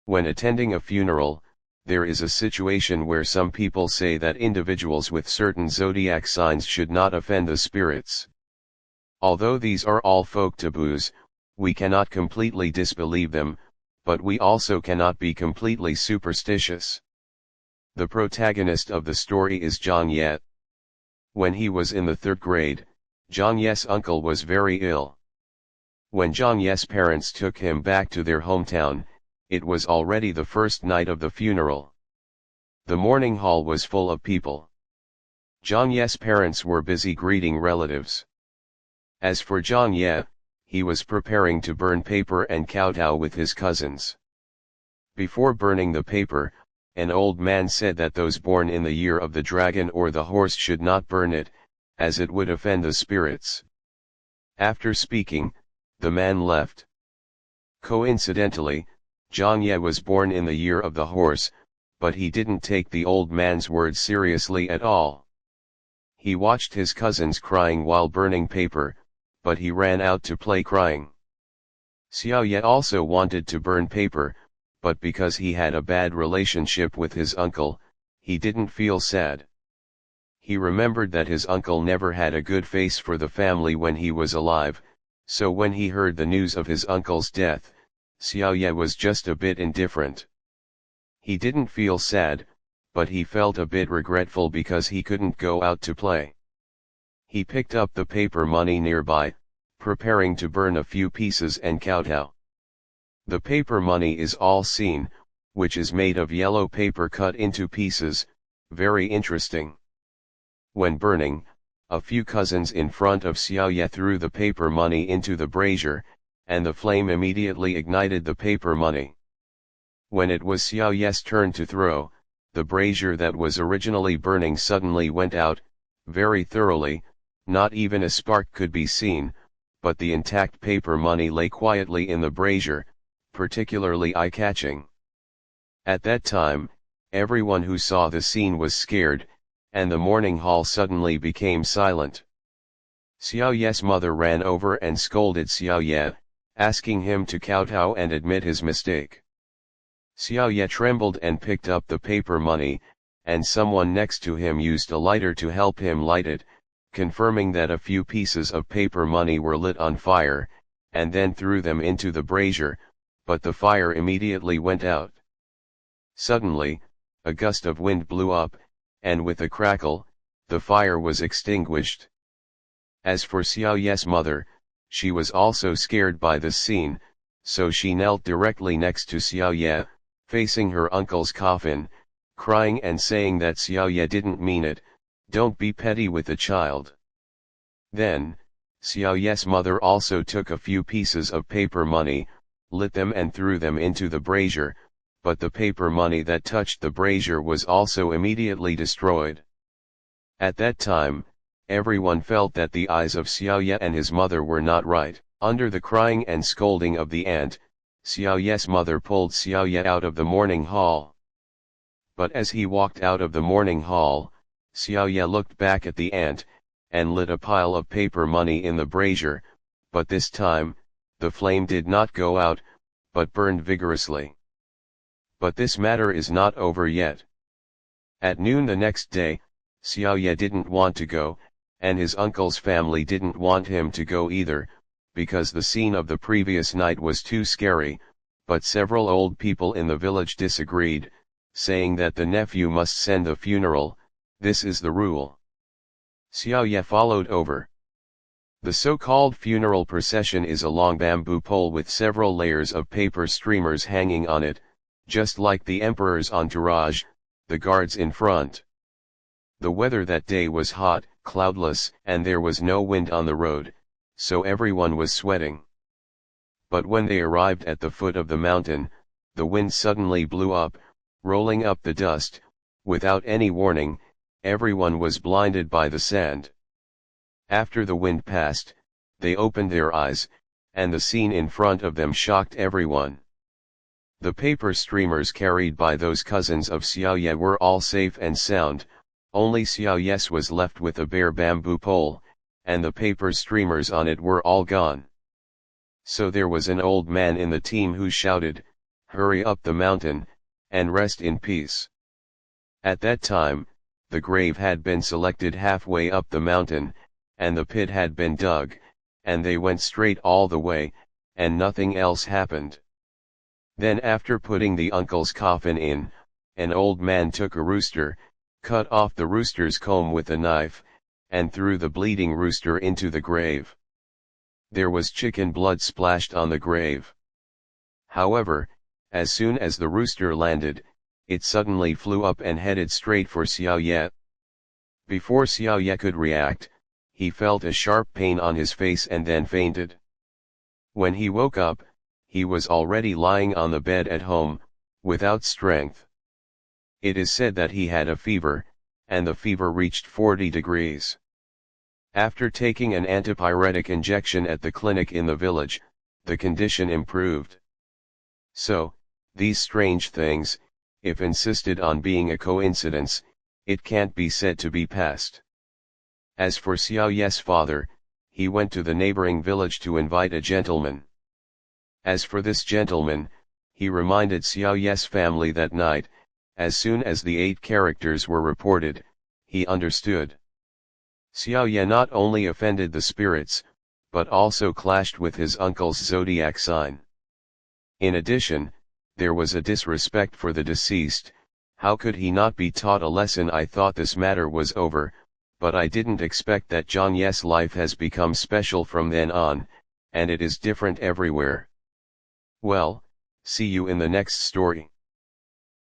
When attending a funeral, there is a situation where some people say that individuals with certain zodiac signs should not offend the spirits. Although these are all folk taboos, we cannot completely disbelieve them, but we also cannot be completely superstitious. The protagonist of the story is Zhang Ye. When he was in the 3rd grade, Zhang Ye's uncle was very ill. When Zhang Ye's parents took him back to their hometown, it was already the first night of the funeral. The mourning hall was full of people. Zhang Ye's parents were busy greeting relatives. As for Zhang Ye, he was preparing to burn paper and kowtow with his cousins. Before burning the paper, an old man said that those born in the year of the dragon or the horse should not burn it, as it would offend the spirits. After speaking, the man left. Coincidentally, Zhang Ye was born in the year of the horse, but he didn't take the old man's words seriously at all. He watched his cousins crying while burning paper, but he ran out to play crying. Xiao Ye also wanted to burn paper, but because he had a bad relationship with his uncle, he didn't feel sad. He remembered that his uncle never had a good face for the family when he was alive, so when he heard the news of his uncle's death, Xiao Ye was just a bit indifferent. He didn't feel sad, but he felt a bit regretful because he couldn't go out to play. He picked up the paper money nearby, preparing to burn a few pieces and kowtow. The paper money is all seen, which is made of yellow paper cut into pieces, very interesting. When burning, a few cousins in front of Xiao Ye threw the paper money into the brazier, and the flame immediately ignited the paper money. When it was Xiao Ye's turn to throw, the brazier that was originally burning suddenly went out, very thoroughly, not even a spark could be seen, but the intact paper money lay quietly in the brazier, particularly eye-catching. At that time, everyone who saw the scene was scared, and the mourning hall suddenly became silent. Xiao Ye's mother ran over and scolded Xiao Ye, asking him to kowtow and admit his mistake. Xiao Ye trembled and picked up the paper money, and someone next to him used a lighter to help him light it, confirming that a few pieces of paper money were lit on fire, and then threw them into the brazier, but the fire immediately went out. Suddenly, a gust of wind blew up, and with a crackle, the fire was extinguished. As for Xiao Ye's mother, she was also scared by this scene, so she knelt directly next to Xiao Ye, facing her uncle's coffin, crying and saying that Xiao Ye didn't mean it, don't be petty with the child. Then, Xiao Ye's mother also took a few pieces of paper money, lit them and threw them into the brazier, but the paper money that touched the brazier was also immediately destroyed. At that time, everyone felt that the eyes of Xiao Ye and his mother were not right. Under the crying and scolding of the aunt, Xiao Ye's mother pulled Xiao Ye out of the mourning hall. But as he walked out of the mourning hall, Xiao Ye looked back at the aunt, and lit a pile of paper money in the brazier, but this time, the flame did not go out, but burned vigorously. But this matter is not over yet. At noon the next day, Xiao Ye didn't want to go, and his uncle's family didn't want him to go either, because the scene of the previous night was too scary, but several old people in the village disagreed, saying that the nephew must send the funeral, this is the rule. Xiao Ye followed over. The so-called funeral procession is a long bamboo pole with several layers of paper streamers hanging on it, just like the emperor's entourage, the guards in front. The weather that day was hot, cloudless, and there was no wind on the road, so everyone was sweating. But when they arrived at the foot of the mountain, the wind suddenly blew up, rolling up the dust. Without any warning, everyone was blinded by the sand. After the wind passed, they opened their eyes, and the scene in front of them shocked everyone. The paper streamers carried by those cousins of Xiao Ye were all safe and sound, only Xiao Ye's was left with a bare bamboo pole, and the paper streamers on it were all gone. So there was an old man in the team who shouted, hurry up the mountain, and rest in peace. At that time, the grave had been selected halfway up the mountain, and the pit had been dug, and they went straight all the way, and nothing else happened. Then after putting the uncle's coffin in, an old man took a rooster, cut off the rooster's comb with a knife, and threw the bleeding rooster into the grave. There was chicken blood splashed on the grave. However, as soon as the rooster landed, it suddenly flew up and headed straight for Xiao Ye. Before Xiao Ye could react, he felt a sharp pain on his face and then fainted. When he woke up, he was already lying on the bed at home, without strength. It is said that he had a fever, and the fever reached 40 degrees. After taking an antipyretic injection at the clinic in the village, the condition improved. So, these strange things, if insisted on being a coincidence, it can't be said to be past. As for Xiao Ye's father, he went to the neighboring village to invite a gentleman. As for this gentleman, he reminded Xiao Ye's family that night. As soon as the 8 characters were reported, he understood. Xiao Ye not only offended the spirits, but also clashed with his uncle's zodiac sign. In addition, there was a disrespect for the deceased. How could he not be taught a lesson? I thought this matter was over, but I didn't expect that Zhang Ye's life has become special from then on, and it is different everywhere. Well, see you in the next story.